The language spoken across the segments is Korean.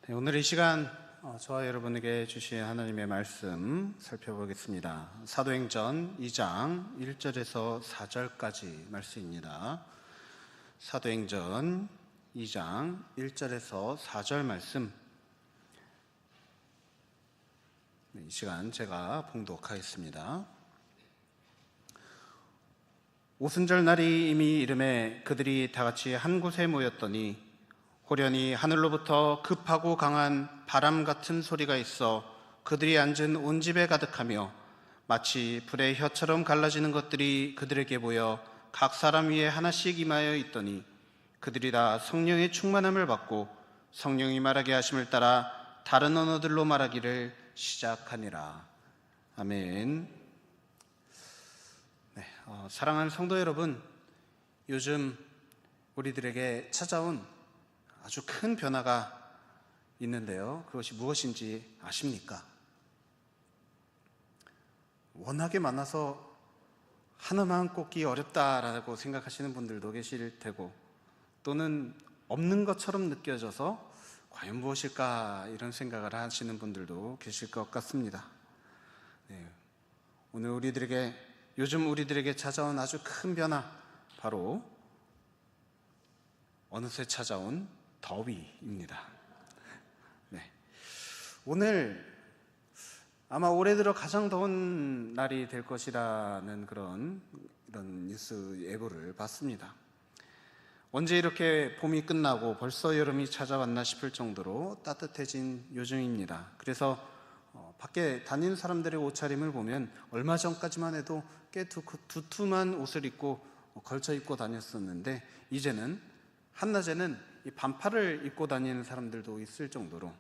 네, 오늘 이 시간 저와 여러분에게 주신 하나님의 말씀 살펴보겠습니다. 사도행전 2장 1절에서 4절까지 말씀입니다. 사도행전 2장 1절에서 4절 말씀, 이 시간 제가 봉독하겠습니다. 오순절 날이 이미 이름에 그들이 다 같이 한 곳에 모였더니 호련히 하늘로부터 급하고 강한 바람 같은 소리가 있어 그들이 앉은 온 집에 가득하며 마치 불의 혀처럼 갈라지는 것들이 그들에게 보여 각 사람 위에 하나씩 임하여 있더니 그들이 다 성령의 충만함을 받고 성령이 말하게 하심을 따라 다른 언어들로 말하기를 시작하니라. 아멘. 네, 사랑하는 성도 여러분, 요즘 우리들에게 찾아온 아주 큰 변화가 있는데요. 그것이 무엇인지 아십니까? 워낙에 많아서 하나만 꼽기 어렵다라고 생각하시는 분들도 계실 테고, 또는 없는 것처럼 느껴져서 과연 무엇일까 이런 생각을 하시는 분들도 계실 것 같습니다. 네, 오늘 요즘 우리들에게 찾아온 아주 큰 변화, 바로 어느새 찾아온 더위입니다. 네. 오늘 아마 올해 들어 가장 더운 날이 될 것이라는 이런 뉴스 예보를 봤습니다. 언제 이렇게 봄이 끝나고 벌써 여름이 찾아왔나 싶을 정도로 따뜻해진 요즘입니다. 그래서 밖에 다니는 사람들의 옷차림을 보면 얼마 전까지만 해도 꽤 두툼한 옷을 입고 걸쳐 입고 다녔었는데, 이제는 한낮에는 이 반팔을 입고 다니는 사람들도 있을 정도로,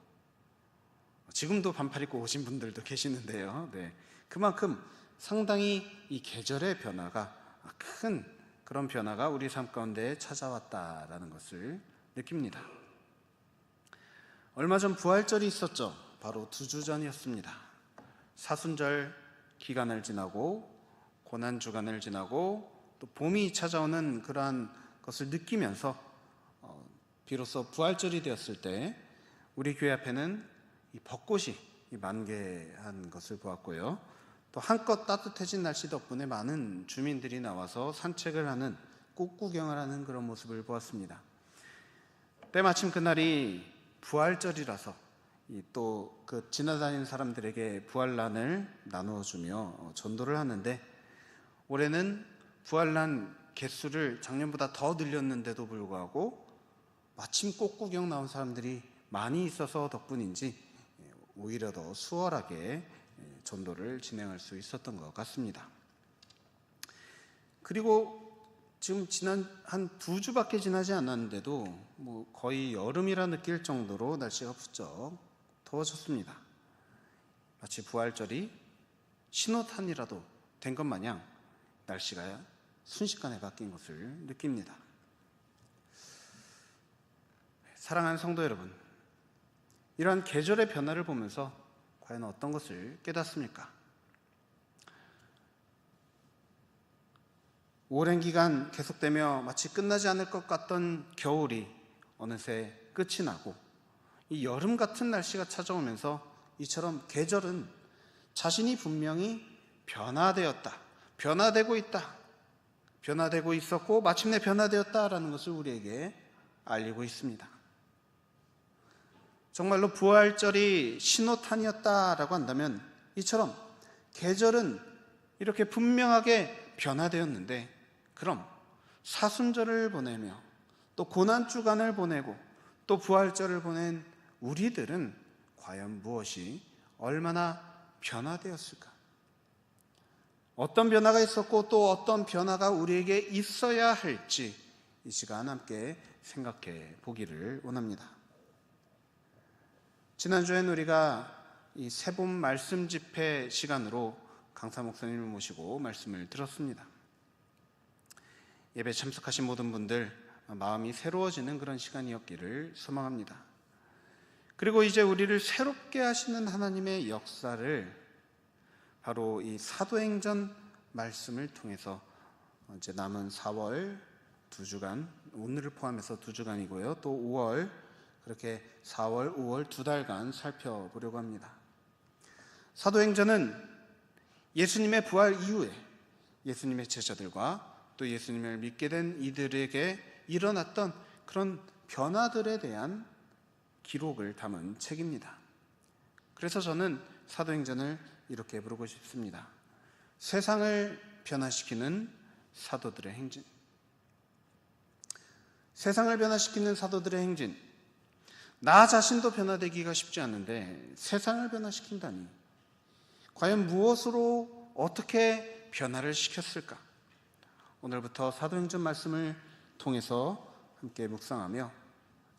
지금도 반팔 입고 오신 분들도 계시는데요. 네, 그만큼 상당히 이 계절의 변화가, 큰 그런 변화가 우리 삶 가운데 찾아왔다라는 것을 느낍니다. 얼마 전 부활절이 있었죠. 바로 2주 전이었습니다. 사순절 기간을 지나고 고난주간을 지나고 또 봄이 찾아오는 그러한 것을 느끼면서 비로소 부활절이 되었을 때 우리 교회 앞에는 이 벚꽃이 만개한 것을 보았고요. 또 한껏 따뜻해진 날씨 덕분에 많은 주민들이 나와서 산책을 하는, 꽃구경을 하는 그런 모습을 보았습니다. 때마침 그날이 부활절이라서 또 그 지나다니는 사람들에게 부활란을 나누어주며 전도를 하는데, 올해는 부활란 개수를 작년보다 더 늘렸는데도 불구하고 마침 꽃구경 나온 사람들이 많이 있어서 덕분인지 오히려 더 수월하게 전도를 진행할 수 있었던 것 같습니다. 그리고 지금 지난 한 2주밖에 지나지 않았는데도 거의 여름이라 느낄 정도로 날씨가 부쩍 더워졌습니다. 마치 부활절이 신호탄이라도 된 것 마냥 날씨가 순식간에 바뀐 것을 느낍니다. 사랑하는 성도 여러분, 이러한 계절의 변화를 보면서 과연 어떤 것을 깨닫습니까? 오랜 기간 계속되며 마치 끝나지 않을 것 같던 겨울이 어느새 끝이 나고, 이 여름 같은 날씨가 찾아오면서 이처럼 계절은 자신이 분명히 변화되고 있다, 변화되고 있었고 마침내 변화되었다라는 것을 우리에게 알리고 있습니다. 정말로 부활절이 신호탄이었다라고 한다면, 이처럼 계절은 이렇게 분명하게 변화되었는데, 그럼 사순절을 보내며 또 고난주간을 보내고 또 부활절을 보낸 우리들은 과연 무엇이 얼마나 변화되었을까? 어떤 변화가 있었고 또 어떤 변화가 우리에게 있어야 할지 이 시간 함께 생각해 보기를 원합니다. 지난주엔 우리가 이 새봄 말씀 집회 시간으로 강사 목사님을 모시고 말씀을 들었습니다. 예배 참석하신 모든 분들 마음이 새로워지는 그런 시간이었기를 소망합니다. 그리고 이제 우리를 새롭게 하시는 하나님의 역사를 바로 이 사도행전 말씀을 통해서 이제 남은 4월 2주간, 오늘을 포함해서 2주간이고요. 또 5월 그렇게 4월, 5월 2달간 살펴보려고 합니다. 사도행전은 예수님의 부활 이후에 예수님의 제자들과 또 예수님을 믿게 된 이들에게 일어났던 그런 변화들에 대한 기록을 담은 책입니다. 그래서 저는 사도행전을 이렇게 부르고 싶습니다. 세상을 변화시키는 사도들의 행진. 세상을 변화시키는 사도들의 행진. 나 자신도 변화되기가 쉽지 않은데 세상을 변화시킨다니 과연 무엇으로 어떻게 변화를 시켰을까? 오늘부터 사도행전 말씀을 통해서 함께 묵상하며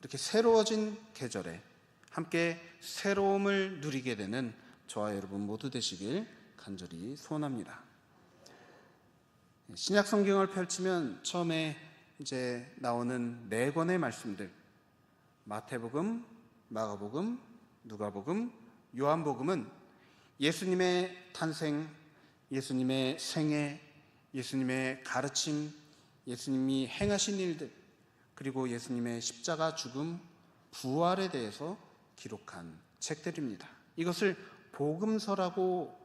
이렇게 새로워진 계절에 함께 새로움을 누리게 되는 저와 여러분 모두 되시길 간절히 소원합니다. 신약 성경을 펼치면 처음에 이제 나오는 4권의 말씀들, 마태복음, 마가복음, 누가복음, 요한복음은 예수님의 탄생, 예수님의 생애, 예수님의 가르침, 예수님이 행하신 일들, 그리고 예수님의 십자가 죽음, 부활에 대해서 기록한 책들입니다. 이것을 복음서라고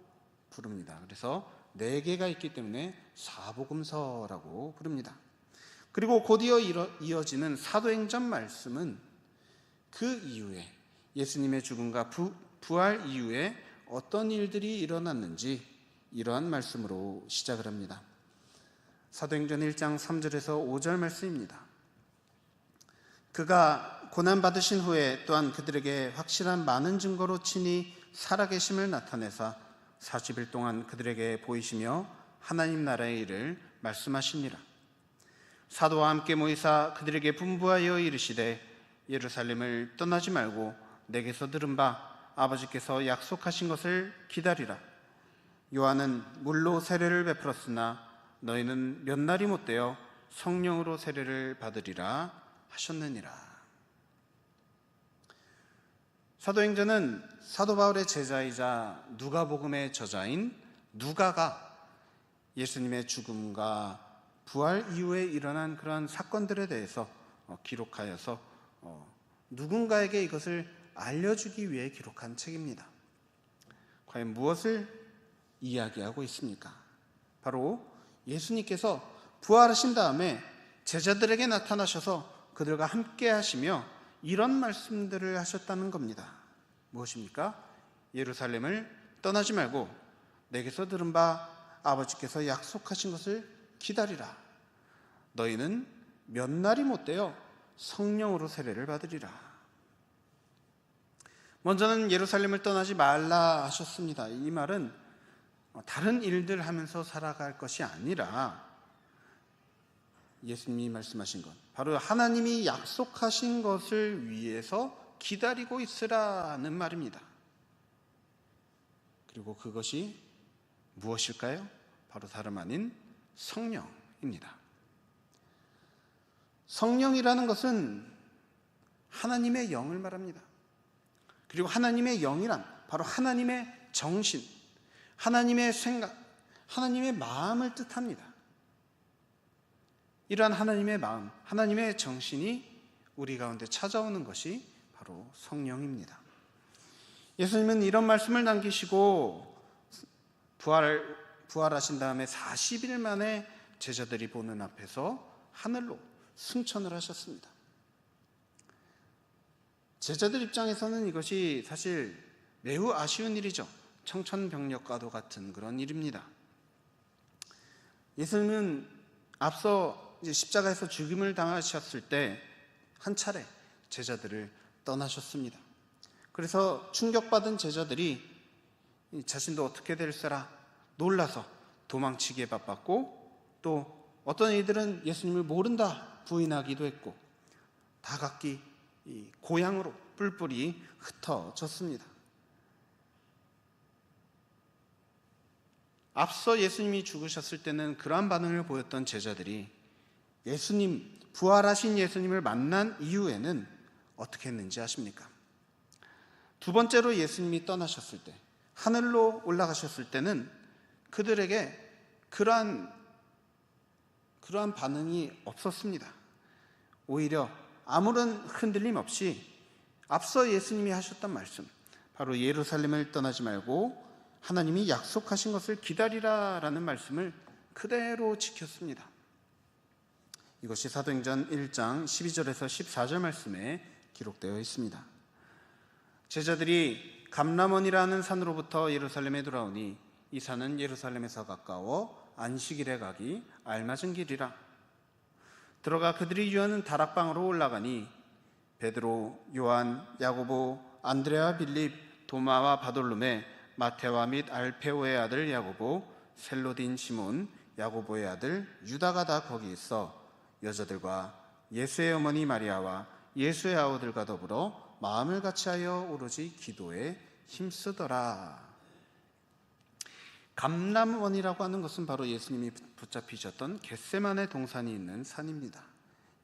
부릅니다. 그래서 4개가 있기 때문에 사복음서라고 부릅니다. 그리고 곧 이어지는 사도행전 말씀은 그 이후에 예수님의 죽음과 부활 이후에 어떤 일들이 일어났는지 이러한 말씀으로 시작을 합니다. 사도행전 1장 3절에서 5절 말씀입니다. 그가 고난받으신 후에 또한 그들에게 확실한 많은 증거로 친히 살아계심을 나타내사 40일 동안 그들에게 보이시며 하나님 나라의 일을 말씀하시니라. 사도와 함께 모이사 그들에게 분부하여 이르시되 예루살렘을 떠나지 말고 내게서 들은 바 아버지께서 약속하신 것을 기다리라. 요한은 물로 세례를 베풀었으나 너희는 몇 날이 못되어 성령으로 세례를 받으리라 하셨느니라. 사도행전은 사도 바울의 제자이자 누가복음의 저자인 누가가 예수님의 죽음과 부활 이후에 일어난 그러한 사건들에 대해서 기록하여서 누군가에게 이것을 알려주기 위해 기록한 책입니다. 과연 무엇을 이야기하고 있습니까? 바로 예수님께서 부활하신 다음에 제자들에게 나타나셔서 그들과 함께 하시며 이런 말씀들을 하셨다는 겁니다. 무엇입니까? 예루살렘을 떠나지 말고 내게서 들은 바 아버지께서 약속하신 것을 기다리라. 너희는 몇 날이 못되어 성령으로 세례를 받으리라. 먼저는 예루살렘을 떠나지 말라 하셨습니다. 이 말은 다른 일들 하면서 살아갈 것이 아니라 예수님이 말씀하신 것, 바로 하나님이 약속하신 것을 위해서 기다리고 있으라는 말입니다. 그리고 그것이 무엇일까요? 바로 다름 아닌 성령입니다. 성령이라는 것은 하나님의 영을 말합니다. 그리고 하나님의 영이란 바로 하나님의 정신, 하나님의 생각, 하나님의 마음을 뜻합니다. 이러한 하나님의 마음, 하나님의 정신이 우리 가운데 찾아오는 것이 바로 성령입니다. 예수님은 이런 말씀을 남기시고 부활하신 다음에 40일 만에 제자들이 보는 앞에서 하늘로 승천을 하셨습니다. 제자들 입장에서는 이것이 사실 매우 아쉬운 일이죠. 청천벽력과도 같은 그런 일입니다. 예수님은 앞서 이제 십자가에서 죽임을 당하셨을 때 한 차례 제자들을 떠나셨습니다. 그래서 충격받은 제자들이 자신도 어떻게 될세라 놀라서 도망치기에 바빴고, 또 어떤 이들은 예수님을 모른다 부인하기도 했고, 다 각기 고향으로 뿔뿔이 흩어졌습니다. 앞서 예수님이 죽으셨을 때는 그러한 반응을 보였던 제자들이 예수님, 부활하신 예수님을 만난 이후에는 어떻게 했는지 아십니까? 두 번째로 예수님이 떠나셨을 때, 하늘로 올라가셨을 때는 그들에게 그러한 반응이 없었습니다. 오히려 아무런 흔들림 없이 앞서 예수님이 하셨던 말씀, 바로 예루살렘을 떠나지 말고 하나님이 약속하신 것을 기다리라라는 말씀을 그대로 지켰습니다. 이것이 사도행전 1장 12절에서 14절 말씀에 기록되어 있습니다. 제자들이 감람원이라는 산으로부터 예루살렘에 돌아오니 이 산은 예루살렘에서 가까워 안식일에 가기 알맞은 길이라. 들어가 그들이 유하는 다락방으로 올라가니 베드로, 요한, 야고보, 안드레와 빌립, 도마와 바돌로메, 마테와 및 알페오의 아들 야고보, 셀로딘 시몬, 야고보의 아들 유다가 다 거기 있어 여자들과 예수의 어머니 마리아와 예수의 아우들과 더불어 마음을 같이하여 오로지 기도에 힘쓰더라. 감람원이라고 하는 것은 바로 예수님이 붙잡히셨던 겟세마네 동산이 있는 산입니다.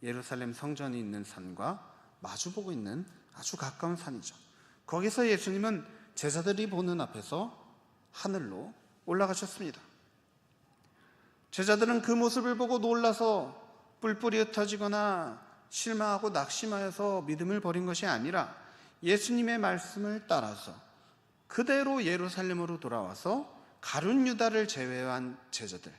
예루살렘 성전이 있는 산과 마주보고 있는 아주 가까운 산이죠. 거기서 예수님은 제자들이 보는 앞에서 하늘로 올라가셨습니다. 제자들은 그 모습을 보고 놀라서 뿔뿔이 흩어지거나 실망하고 낙심하여서 믿음을 버린 것이 아니라 예수님의 말씀을 따라서 그대로 예루살렘으로 돌아와서 가룟 유다를 제외한 제자들,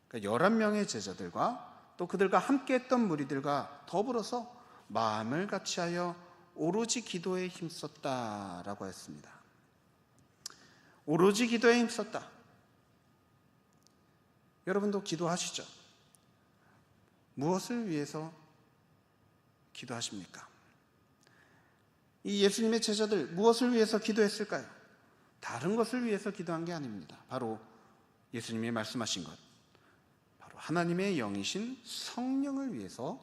그러니까 11명의 제자들과 또 그들과 함께했던 무리들과 더불어서 마음을 같이하여 오로지 기도에 힘썼다라고 했습니다. 오로지 기도에 힘썼다. 여러분도 기도하시죠? 무엇을 위해서 기도하십니까? 이 예수님의 제자들 무엇을 위해서 기도했을까요? 다른 것을 위해서 기도한 게 아닙니다. 바로 예수님이 말씀하신 것, 바로 하나님의 영이신 성령을 위해서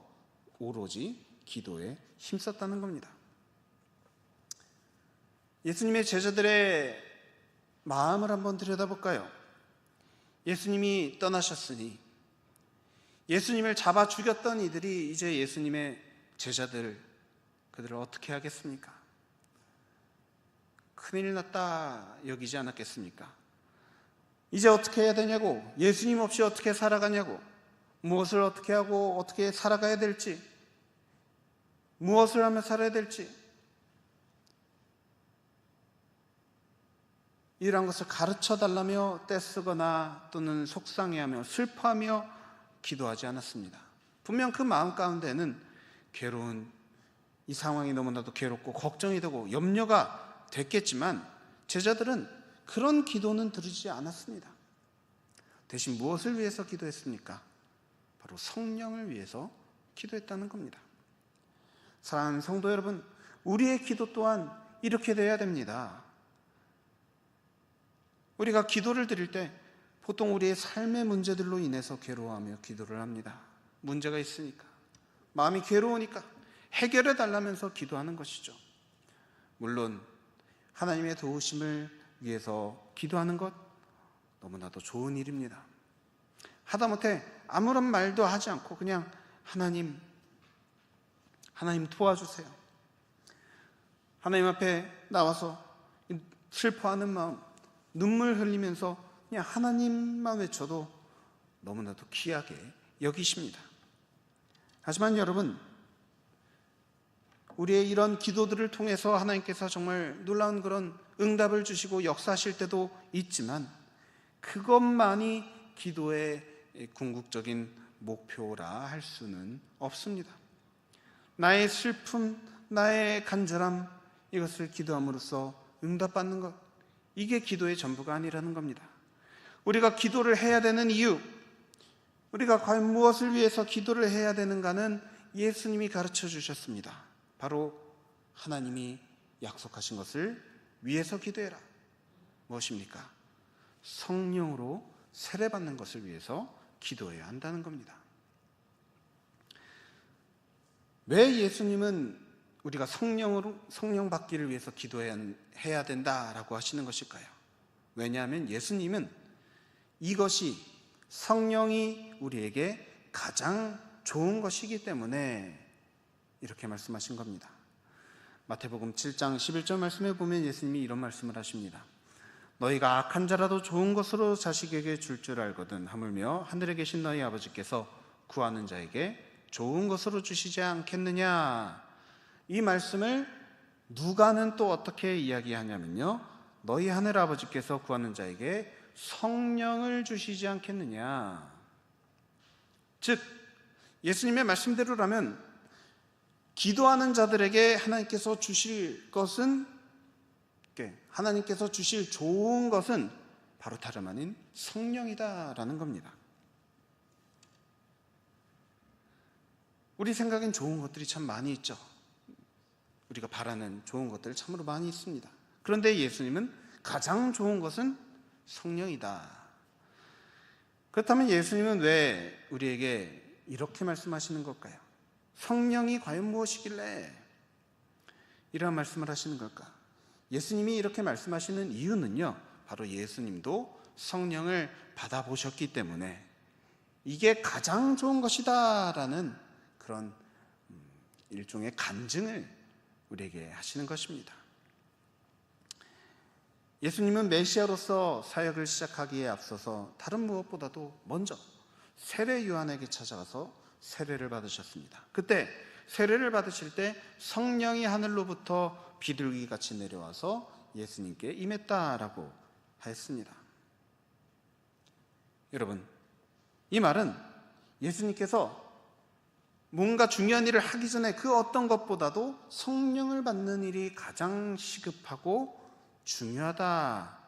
오로지 기도에 힘썼다는 겁니다. 예수님의 제자들의 마음을 한번 들여다볼까요? 예수님이 떠나셨으니 예수님을 잡아 죽였던 이들이 이제 예수님의 제자들, 그들을 어떻게 하겠습니까? 큰일 났다 여기지 않았겠습니까? 이제 어떻게 해야 되냐고, 예수님 없이 어떻게 살아가냐고, 무엇을 어떻게 하고 어떻게 살아가야 될지, 무엇을 하며 살아야 될지, 이러한 것을 가르쳐 달라며 떼쓰거나 또는 속상해하며 슬퍼하며 기도하지 않았습니다. 분명 그 마음 가운데는 괴로운 이 상황이 너무나도 괴롭고 걱정이 되고 염려가 됐겠지만 제자들은 그런 기도는 드리지 않았습니다. 대신 무엇을 위해서 기도했습니까? 바로 성령을 위해서 기도했다는 겁니다. 사랑하는 성도 여러분, 우리의 기도 또한 이렇게 돼야 됩니다. 우리가 기도를 드릴 때 보통 우리의 삶의 문제들로 인해서 괴로워하며 기도를 합니다. 문제가 있으니까, 마음이 괴로우니까 해결해 달라면서 기도하는 것이죠. 물론 하나님의 도우심을 위해서 기도하는 것 너무나도 좋은 일입니다. 하다못해 아무런 말도 하지 않고 그냥 하나님 도와주세요, 하나님 앞에 나와서 슬퍼하는 마음, 눈물 흘리면서 그냥 하나님만 외쳐도 너무나도 귀하게 여기십니다. 하지만 여러분, 우리의 이런 기도들을 통해서 하나님께서 정말 놀라운 그런 응답을 주시고 역사하실 때도 있지만 그것만이 기도의 궁극적인 목표라 할 수는 없습니다. 나의 슬픔, 나의 간절함, 이것을 기도함으로써 응답받는 것, 이게 기도의 전부가 아니라는 겁니다. 우리가 기도를 해야 되는 이유, 우리가 과연 무엇을 위해서 기도를 해야 되는가는 예수님이 가르쳐 주셨습니다. 바로 하나님이 약속하신 것을 위해서 기도해라. 무엇입니까? 성령으로 세례받는 것을 위해서 기도해야 한다는 겁니다. 왜 예수님은 우리가 성령 받기를 위해서 기도해야 된다라고 하시는 것일까요? 왜냐하면 예수님은 이것이 성령이 우리에게 가장 좋은 것이기 때문에 이렇게 말씀하신 겁니다. 마태복음 7장 11절 말씀에 보면 예수님이 이런 말씀을 하십니다. 너희가 악한 자라도 좋은 것으로 자식에게 줄 줄 알거든 하물며 하늘에 계신 너희 아버지께서 구하는 자에게 좋은 것으로 주시지 않겠느냐. 이 말씀을 누가는 또 어떻게 이야기하냐면요, 너희 하늘 아버지께서 구하는 자에게 성령을 주시지 않겠느냐. 즉 예수님의 말씀대로라면 기도하는 자들에게 하나님께서 주실 것은, 하나님께서 주실 좋은 것은 바로 다름 아닌 성령이다라는 겁니다. 우리 생각엔 좋은 것들이 참 많이 있죠. 우리가 바라는 좋은 것들 참으로 많이 있습니다. 그런데 예수님은 가장 좋은 것은 성령이다. 그렇다면 예수님은 왜 우리에게 이렇게 말씀하시는 걸까요? 성령이 과연 무엇이길래 이런 말씀을 하시는 걸까? 예수님이 이렇게 말씀하시는 이유는요, 바로 예수님도 성령을 받아보셨기 때문에 이게 가장 좋은 것이다 라는 그런 일종의 간증을 우리에게 하시는 것입니다. 예수님은 메시아로서 사역을 시작하기에 앞서서 다른 무엇보다도 먼저 세례 요한에게 찾아가서 세례를 받으셨습니다. 그때 세례를 받으실 때 성령이 하늘로부터 비둘기같이 내려와서 예수님께 임했다라고 하였습니다. 여러분, 이 말은 예수님께서 뭔가 중요한 일을 하기 전에 그 어떤 것보다도 성령을 받는 일이 가장 시급하고 중요하다,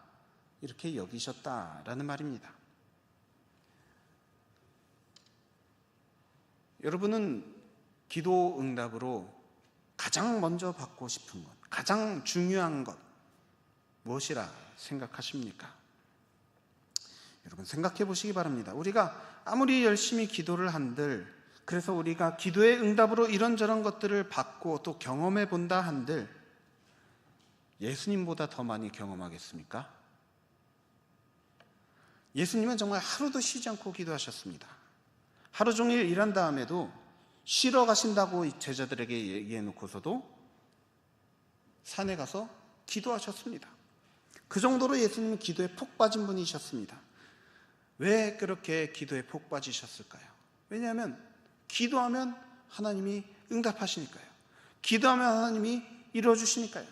이렇게 여기셨다라는 말입니다. 여러분은 기도 응답으로 가장 먼저 받고 싶은 것, 가장 중요한 것 무엇이라 생각하십니까? 여러분 생각해 보시기 바랍니다. 우리가 아무리 열심히 기도를 한들, 그래서 우리가 기도의 응답으로 이런저런 것들을 받고 또 경험해 본다 한들 예수님보다 더 많이 경험하겠습니까? 예수님은 정말 하루도 쉬지 않고 기도하셨습니다. 하루 종일 일한 다음에도 쉬러 가신다고 제자들에게 얘기해 놓고서도 산에 가서 기도하셨습니다. 그 정도로 예수님은 기도에 푹 빠진 분이셨습니다. 왜 그렇게 기도에 푹 빠지셨을까요? 왜냐하면 기도하면 하나님이 응답하시니까요. 기도하면 하나님이 이루어주시니까요.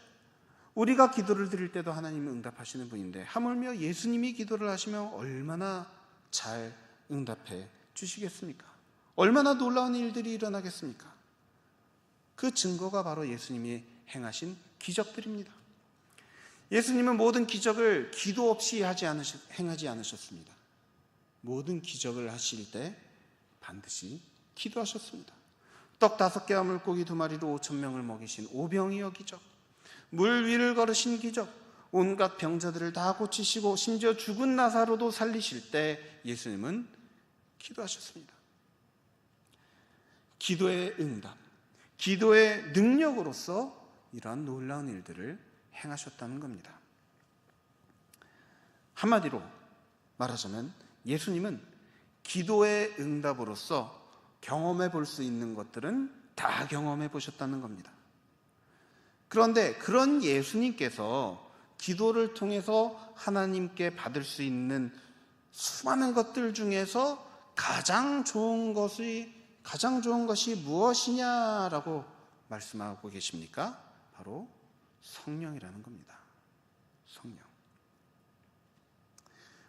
우리가 기도를 드릴 때도 하나님이 응답하시는 분인데 하물며 예수님이 기도를 하시면 얼마나 잘 응답해 주시겠습니까? 얼마나 놀라운 일들이 일어나겠습니까? 그 증거가 바로 예수님이 행하신 기적들입니다. 예수님은 모든 기적을 기도 없이 행하지 않으셨습니다. 모든 기적을 하실 때 반드시 기도하셨습니다. 떡 5개와 물고기 2마리로 5,000명을 먹이신 오병이어 기적, 물 위를 걸으신 기적, 온갖 병자들을 다 고치시고 심지어 죽은 나사로도 살리실 때 예수님은 기도하셨습니다. 기도의 응답, 기도의 능력으로서 이러한 놀라운 일들을 행하셨다는 겁니다. 한마디로 말하자면 예수님은 기도의 응답으로서 경험해 볼 수 있는 것들은 다 경험해 보셨다는 겁니다. 그런데 그런 예수님께서 기도를 통해서 하나님께 받을 수 있는 수많은 것들 중에서 가장 좋은 것이 무엇이냐라고 말씀하고 계십니까? 바로 성령이라는 겁니다. 성령.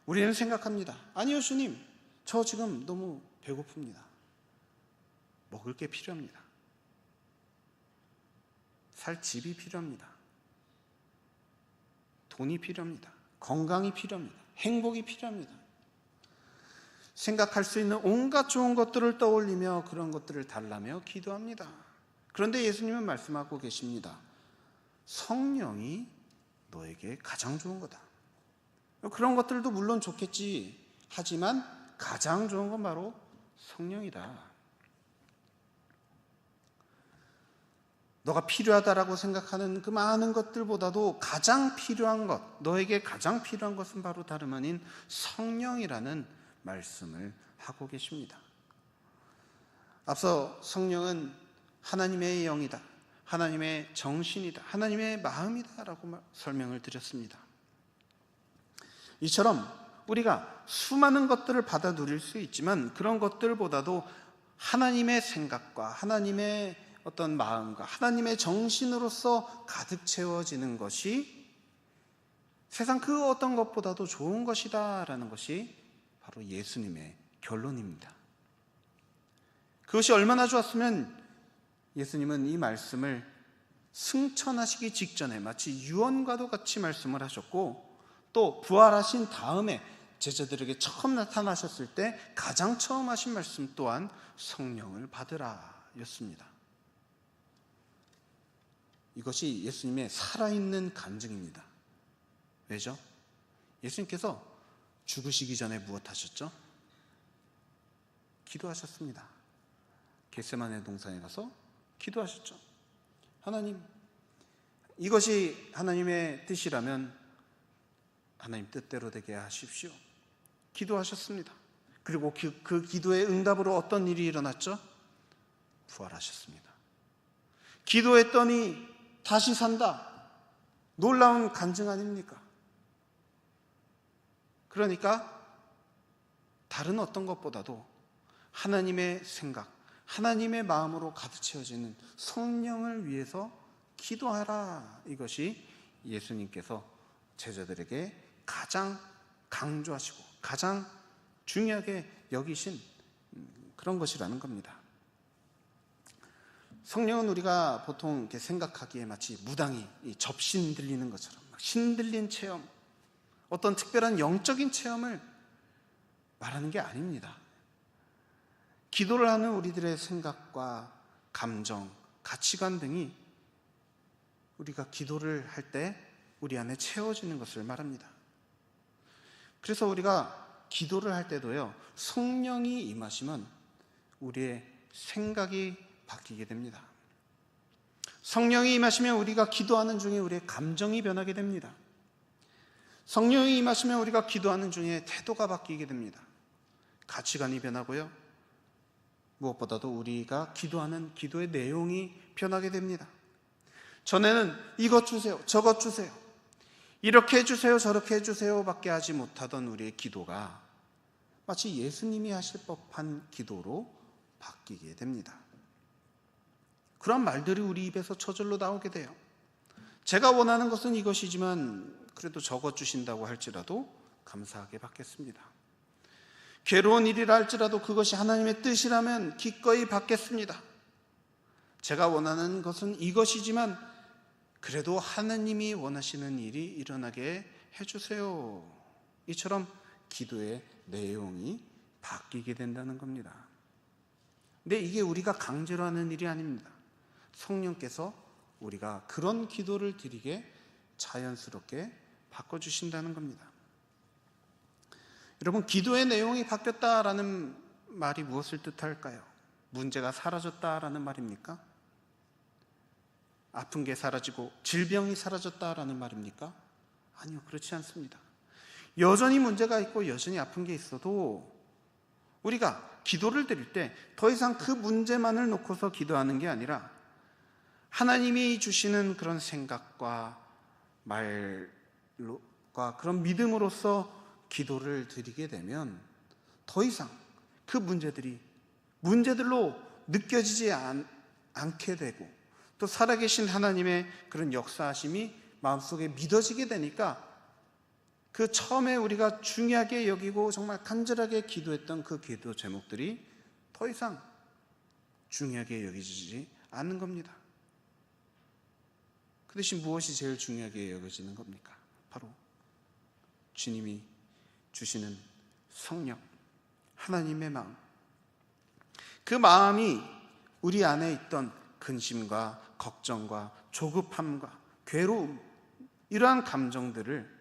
우리는 생각합니다. 아니요, 주님, 저 지금 너무 배고픕니다. 먹을 게 필요합니다. 살 집이 필요합니다. 돈이 필요합니다. 건강이 필요합니다. 행복이 필요합니다. 생각할 수 있는 온갖 좋은 것들을 떠올리며 그런 것들을 달라며 기도합니다. 그런데 예수님은 말씀하고 계십니다. 성령이 너에게 가장 좋은 거다. 그런 것들도 물론 좋겠지. 하지만 가장 좋은 건 바로 성령이다. 너가 필요하다라고 생각하는 그 많은 것들보다도 가장 필요한 것, 너에게 가장 필요한 것은 바로 다름 아닌 성령이라는 말씀을 하고 계십니다. 앞서 성령은 하나님의 영이다, 하나님의 정신이다, 하나님의 마음이다 라고 설명을 드렸습니다. 이처럼 우리가 수많은 것들을 받아 누릴 수 있지만 그런 것들보다도 하나님의 생각과 하나님의 어떤 마음과 하나님의 정신으로서 가득 채워지는 것이 세상 그 어떤 것보다도 좋은 것이다라는 것이 바로 예수님의 결론입니다. 그것이 얼마나 좋았으면 예수님은 이 말씀을 승천하시기 직전에 마치 유언과도 같이 말씀을 하셨고, 또 부활하신 다음에 제자들에게 처음 나타나셨을 때 가장 처음 하신 말씀 또한 성령을 받으라 였습니다. 이것이 예수님의 살아있는 간증입니다. 왜죠? 예수님께서 죽으시기 전에 무엇 하셨죠? 기도하셨습니다. 겟세마네 동산에 가서 기도하셨죠. 하나님, 이것이 하나님의 뜻이라면 하나님 뜻대로 되게 하십시오. 기도하셨습니다. 그리고 그 기도의 응답으로 어떤 일이 일어났죠? 부활하셨습니다. 기도했더니 다시 산다. 놀라운 간증 아닙니까? 그러니까 다른 어떤 것보다도 하나님의 생각, 하나님의 마음으로 가득 채워지는 성령을 위해서 기도하라. 이것이 예수님께서 제자들에게 가장 강조하시고 가장 중요하게 여기신 그런 것이라는 겁니다. 성령은 우리가 보통 이렇게 생각하기에 마치 무당이 접시 흔들리는 것처럼 신들린 체험, 어떤 특별한 영적인 체험을 말하는 게 아닙니다. 기도를 하는 우리들의 생각과 감정, 가치관 등이 우리가 기도를 할 때 우리 안에 채워지는 것을 말합니다. 그래서 우리가 기도를 할 때도요, 성령이 임하시면 우리의 생각이 바뀌게 됩니다. 성령이 임하시면 우리가 기도하는 중에 우리의 감정이 변하게 됩니다. 성령이 임하시면 우리가 기도하는 중에 태도가 바뀌게 됩니다. 가치관이 변하고요, 무엇보다도 우리가 기도하는 기도의 내용이 변하게 됩니다. 전에는 이것 주세요, 저것 주세요, 이렇게 해주세요, 저렇게 해주세요 밖에 하지 못하던 우리의 기도가 마치 예수님이 하실 법한 기도로 바뀌게 됩니다. 그런 말들이 우리 입에서 저절로 나오게 돼요. 제가 원하는 것은 이것이지만 그래도 저것 주신다고 할지라도 감사하게 받겠습니다. 괴로운 일이라 할지라도 그것이 하나님의 뜻이라면 기꺼이 받겠습니다. 제가 원하는 것은 이것이지만 그래도 하나님이 원하시는 일이 일어나게 해주세요. 이처럼 기도의 내용이 바뀌게 된다는 겁니다. 근데 이게 우리가 강제로 하는 일이 아닙니다. 성령께서 우리가 그런 기도를 드리게 자연스럽게 바꿔주신다는 겁니다. 여러분, 기도의 내용이 바뀌었다라는 말이 무엇을 뜻할까요? 문제가 사라졌다라는 말입니까? 아픈 게 사라지고 질병이 사라졌다라는 말입니까? 아니요, 그렇지 않습니다. 여전히 문제가 있고 여전히 아픈 게 있어도 우리가 기도를 드릴 때 더 이상 그 문제만을 놓고서 기도하는 게 아니라 하나님이 주시는 그런 생각과 말과 그런 믿음으로써 기도를 드리게 되면 더 이상 그 문제들로 느껴지지 않게 되고, 또 살아계신 하나님의 그런 역사하심이 마음속에 믿어지게 되니까 그 처음에 우리가 중요하게 여기고 정말 간절하게 기도했던 그 기도 제목들이 더 이상 중요하게 여기지 않는 겁니다. 그 대신 무엇이 제일 중요하게 여겨지는 겁니까? 바로 주님이 주시는 성령, 하나님의 마음. 그 마음이 우리 안에 있던 근심과 걱정과 조급함과 괴로움, 이러한 감정들을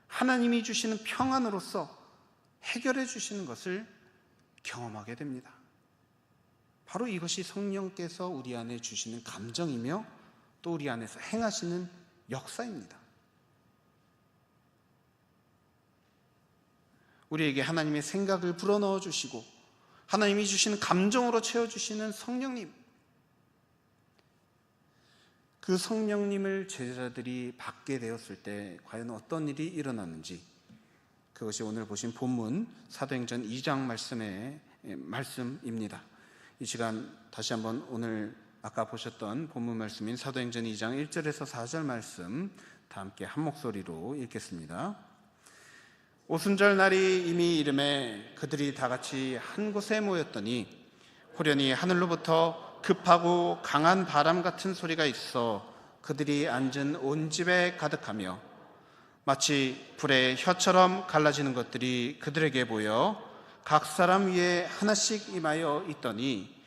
하나님이 주시는 평안으로서 해결해 주시는 것을 경험하게 됩니다. 바로 이것이 성령께서 우리 안에 주시는 감정이며 또 우리 안에서 행하시는 역사입니다. 우리에게 하나님의 생각을 불어넣어 주시고 하나님이 주시는 감정으로 채워주시는 성령님, 그 성령님을 제자들이 받게 되었을 때 과연 어떤 일이 일어났는지, 그것이 오늘 보신 본문 사도행전 2장 말씀입니다. 이 시간 다시 한번 오늘 아까 보셨던 본문 말씀인 사도행전 2장 1절에서 4절 말씀 다 함께 한 목소리로 읽겠습니다. 오순절 날이 이미 이름에 그들이 다 같이 한 곳에 모였더니 호련히 하늘로부터 급하고 강한 바람 같은 소리가 있어 그들이 앉은 온 집에 가득하며 마치 불의 혀처럼 갈라지는 것들이 그들에게 보여 각 사람 위에 하나씩 임하여 있더니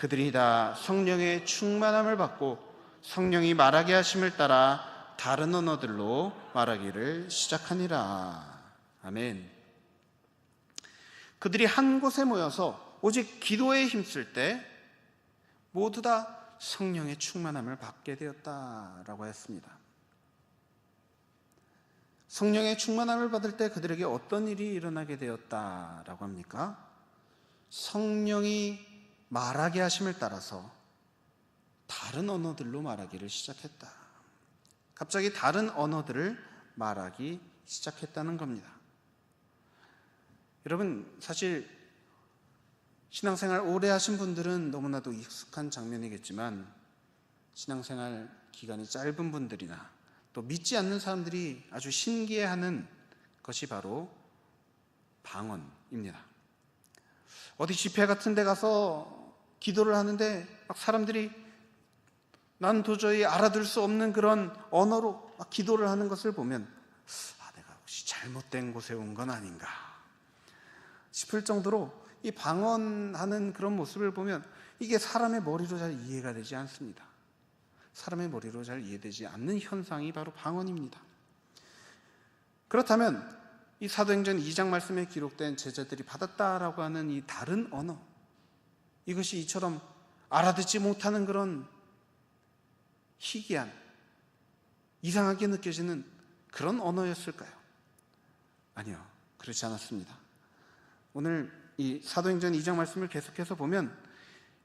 그들이 다 성령의 충만함을 받고 성령이 말하게 하심을 따라 다른 언어들로 말하기를 시작하니라. 아멘. 그들이 한 곳에 모여서 오직 기도에 힘쓸 때 모두 다 성령의 충만함을 받게 되었다라고 했습니다. 성령의 충만함을 받을 때 그들에게 어떤 일이 일어나게 되었다라고 합니까? 성령이 말하게 하심을 따라서 다른 언어들로 말하기를 시작했다. 갑자기 다른 언어들을 말하기 시작했다는 겁니다. 여러분, 사실 신앙생활 오래 하신 분들은 너무나도 익숙한 장면이겠지만 신앙생활 기간이 짧은 분들이나 또 믿지 않는 사람들이 아주 신기해하는 것이 바로 방언입니다. 어디 집회 같은 데 가서 기도를 하는데 막 사람들이 난 도저히 알아들 수 없는 그런 언어로 막 기도를 하는 것을 보면 내가 혹시 잘못된 곳에 온 건 아닌가 싶을 정도로 이 방언하는 그런 모습을 보면 이게 사람의 머리로 잘 이해가 되지 않습니다. 사람의 머리로 잘 이해되지 않는 현상이 바로 방언입니다. 그렇다면 이 사도행전 2장 말씀에 기록된 제자들이 받았다라고 하는 이 다른 언어, 이것이 이처럼 알아듣지 못하는 그런 희귀한, 이상하게 느껴지는 그런 언어였을까요? 아니요, 그렇지 않았습니다. 오늘 이 사도행전 2장 말씀을 계속해서 보면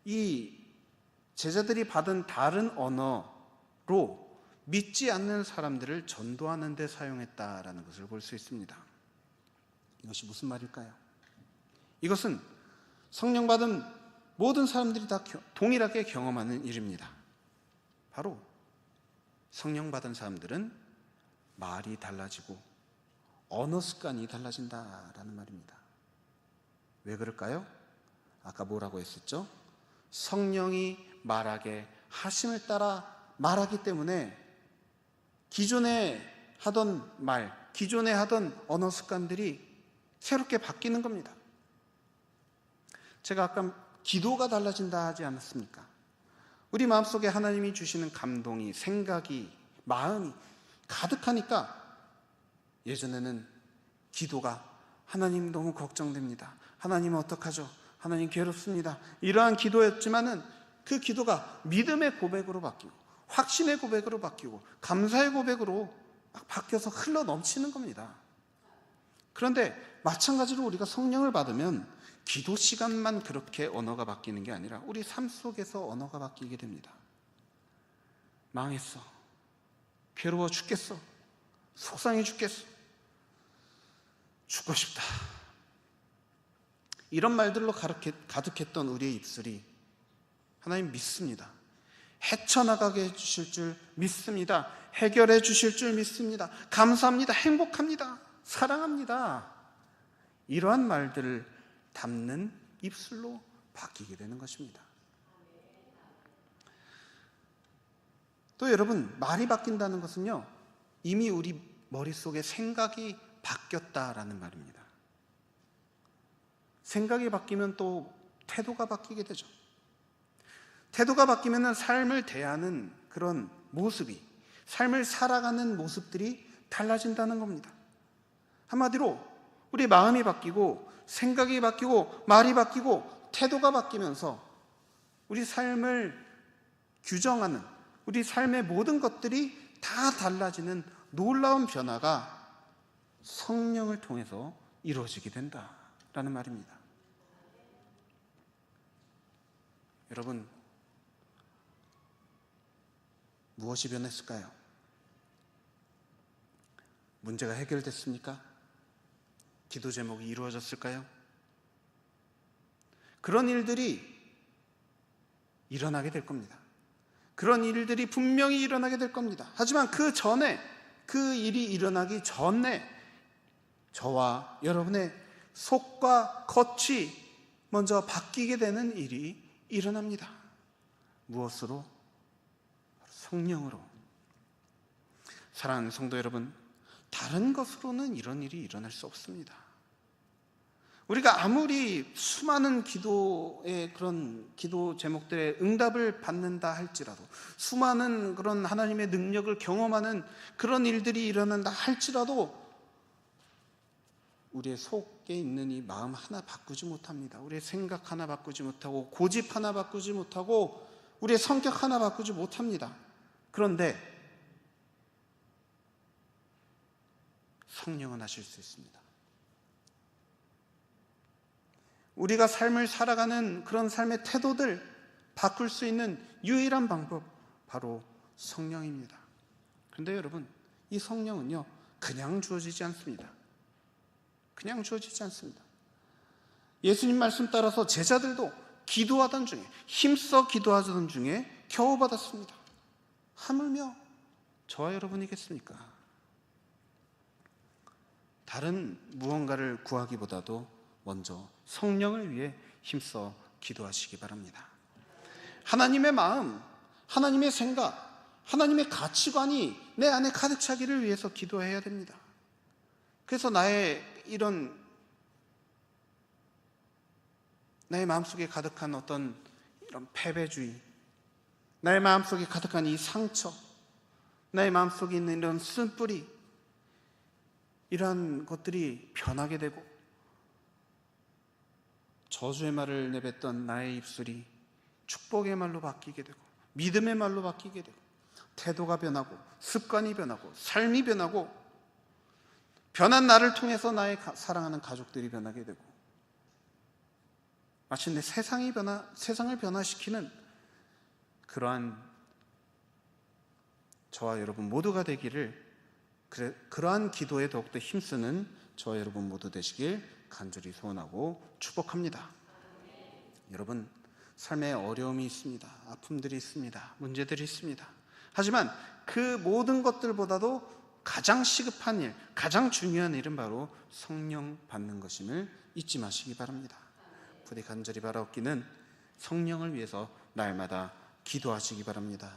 이 제자들이 받은 다른 언어로 믿지 않는 사람들을 전도하는 데 사용했다라는 것을 볼 수 있습니다. 이것이 무슨 말일까요? 이것은 성령 받은 모든 사람들이 다 동일하게 경험하는 일입니다. 바로 성령 받은 사람들은 말이 달라지고 언어 습관이 달라진다라는 말입니다. 왜 그럴까요? 아까 뭐라고 했었죠? 성령이 말하게 하심을 따라 말하기 때문에 기존에 하던 말, 기존에 하던 언어 습관들이 새롭게 바뀌는 겁니다. 제가 아까 기도가 달라진다 하지 않았습니까? 우리 마음속에 하나님이 주시는 감동이, 생각이, 마음이 가득하니까 예전에는 기도가 하나님 너무 걱정됩니다. 하나님 어떡하죠? 하나님 괴롭습니다. 이러한 기도였지만은 그 기도가 믿음의 고백으로 바뀌고 확신의 고백으로 바뀌고 감사의 고백으로 막 바뀌어서 흘러 넘치는 겁니다. 그런데 마찬가지로 우리가 성령을 받으면 기도 시간만 그렇게 언어가 바뀌는 게 아니라 우리 삶 속에서 언어가 바뀌게 됩니다. 망했어. 괴로워 죽겠어. 속상해 죽겠어. 죽고 싶다. 이런 말들로 가득했던 우리의 입술이 하나님 믿습니다. 헤쳐나가게 해주실 줄 믿습니다. 해결해 주실 줄 믿습니다. 감사합니다. 행복합니다. 사랑합니다. 이러한 말들을 담는 입술로 바뀌게 되는 것입니다. 또 여러분, 말이 바뀐다는 것은요, 이미 우리 머릿속에 생각이 바뀌었다라는 말입니다. 생각이 바뀌면 또 태도가 바뀌게 되죠. 태도가 바뀌면 삶을 대하는 그런 모습이, 삶을 살아가는 모습들이 달라진다는 겁니다. 한마디로 우리 마음이 바뀌고 생각이 바뀌고 말이 바뀌고 태도가 바뀌면서 우리 삶을 규정하는, 우리 삶의 모든 것들이 다 달라지는 놀라운 변화가 성령을 통해서 이루어지게 된다라는 말입니다. 여러분, 무엇이 변했을까요? 문제가 해결됐습니까? 기도 제목이 이루어졌을까요? 그런 일들이 일어나게 될 겁니다. 그런 일들이 분명히 일어나게 될 겁니다. 하지만 그 전에, 그 일이 일어나기 전에 저와 여러분의 속과 겉이 먼저 바뀌게 되는 일이 일어납니다. 무엇으로? 성령으로. 사랑하는 성도 여러분, 다른 것으로는 이런 일이 일어날 수 없습니다. 우리가 아무리 수많은 기도의 그런 기도 제목들의 응답을 받는다 할지라도, 수많은 그런 하나님의 능력을 경험하는 그런 일들이 일어난다 할지라도 우리의 속에 있는 이 마음 하나 바꾸지 못합니다. 우리의 생각 하나 바꾸지 못하고, 고집 하나 바꾸지 못하고, 우리의 성격 하나 바꾸지 못합니다. 그런데 성령은 하실 수 있습니다. 우리가 삶을 살아가는 그런 삶의 태도들 바꿀 수 있는 유일한 방법, 바로 성령입니다. 그런데 여러분, 이 성령은요, 그냥 주어지지 않습니다. 그냥 주어지지 않습니다. 예수님 말씀 따라서 제자들도 기도하던 중에, 힘써 기도하던 중에 겨우 받았습니다. 하물며 저와 여러분이겠습니까? 다른 무언가를 구하기보다도 먼저 성령을 위해 힘써 기도하시기 바랍니다. 하나님의 마음, 하나님의 생각, 하나님의 가치관이 내 안에 가득 차기를 위해서 기도해야 됩니다. 그래서 나의 마음속에 가득한 어떤 이런 패배주의, 나의 마음속에 가득한 이 상처, 나의 마음속에 있는 이런 쓴뿌리, 이러한 것들이 변하게 되고, 저주의 말을 내뱉던 나의 입술이 축복의 말로 바뀌게 되고, 믿음의 말로 바뀌게 되고, 태도가 변하고, 습관이 변하고, 삶이 변하고, 변한 나를 통해서 나의 사랑하는 가족들이 변하게 되고, 마침내 세상을 변화시키는 그러한 저와 여러분 모두가 되기를, 그러한 기도에 더욱더 힘쓰는 저와 여러분 모두 되시길 간절히 소원하고 축복합니다. 여러분, 삶에 어려움이 있습니다. 아픔들이 있습니다. 문제들이 있습니다. 하지만 그 모든 것들보다도 가장 시급한 일, 가장 중요한 일은 바로 성령 받는 것임을 잊지 마시기 바랍니다. 부디 간절히 바라옵기는 성령을 위해서 날마다 기도하시기 바랍니다.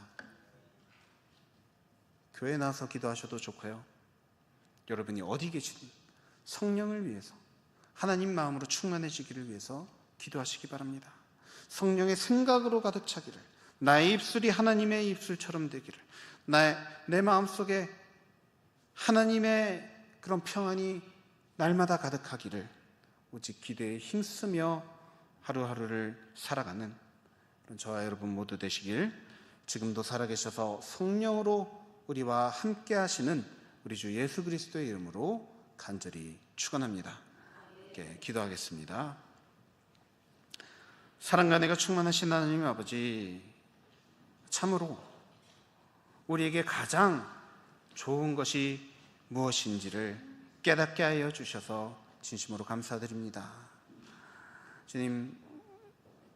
교회에 나와서 기도하셔도 좋고요, 여러분이 어디 계시든 성령을 위해서, 하나님 마음으로 충만해지기를 위해서 기도하시기 바랍니다. 성령의 생각으로 가득 차기를, 나의 입술이 하나님의 입술처럼 되기를, 내 마음속에 하나님의 그런 평안이 날마다 가득하기를, 오직 기도에 힘쓰며 하루하루를 살아가는 저와 여러분 모두 되시길, 지금도 살아계셔서 성령으로 우리와 함께 하시는 우리 주 예수 그리스도의 이름으로 간절히 축원합니다. 기도하겠습니다. 사랑과 은혜가 충만하신 하나님 아버지, 참으로 우리에게 가장 좋은 것이 무엇인지를 깨닫게 하여 주셔서 진심으로 감사드립니다. 주님,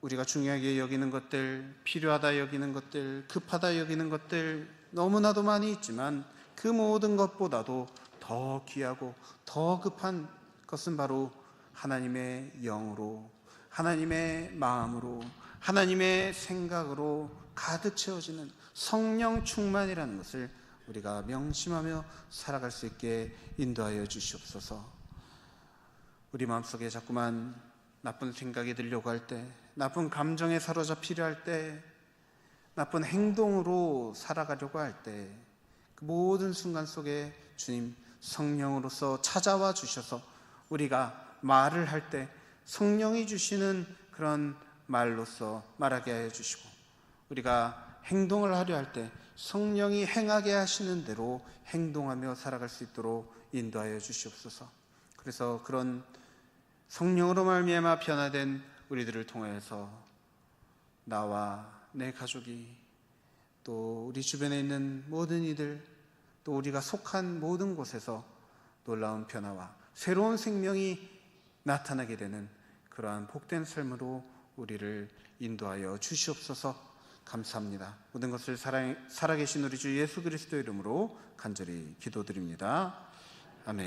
우리가 중요하게 여기는 것들, 필요하다 여기는 것들, 급하다 여기는 것들 너무나도 많이 있지만, 그 모든 것보다도 더 귀하고 더 급한 것은 바로 하나님의 영으로, 하나님의 마음으로, 하나님의 생각으로 가득 채워지는 성령 충만이라는 것을 우리가 명심하며 살아갈 수 있게 인도하여 주시옵소서. 우리 마음속에 자꾸만 나쁜 생각이 들려고 할 때, 나쁜 감정에 사로잡히려 할 때, 나쁜 행동으로 살아가려고 할 때, 그 모든 순간 속에 주님 성령으로서 찾아와 주셔서 우리가 말을 할 때 성령이 주시는 그런 말로서 말하게 하여 주시고, 우리가 행동을 하려 할 때 성령이 행하게 하시는 대로 행동하며 살아갈 수 있도록 인도하여 주시옵소서. 그래서 그런 성령으로 말미암아 변화된 우리들을 통해서 나와 내 가족이, 또 우리 주변에 있는 모든 이들, 또 우리가 속한 모든 곳에서 놀라운 변화와 새로운 생명이 나타나게 되는 그러한 복된 삶으로 우리를 인도하여 주시옵소서. 감사합니다. 모든 것을 살아계신 우리 주 예수 그리스도 이름으로 간절히 기도드립니다. 아멘.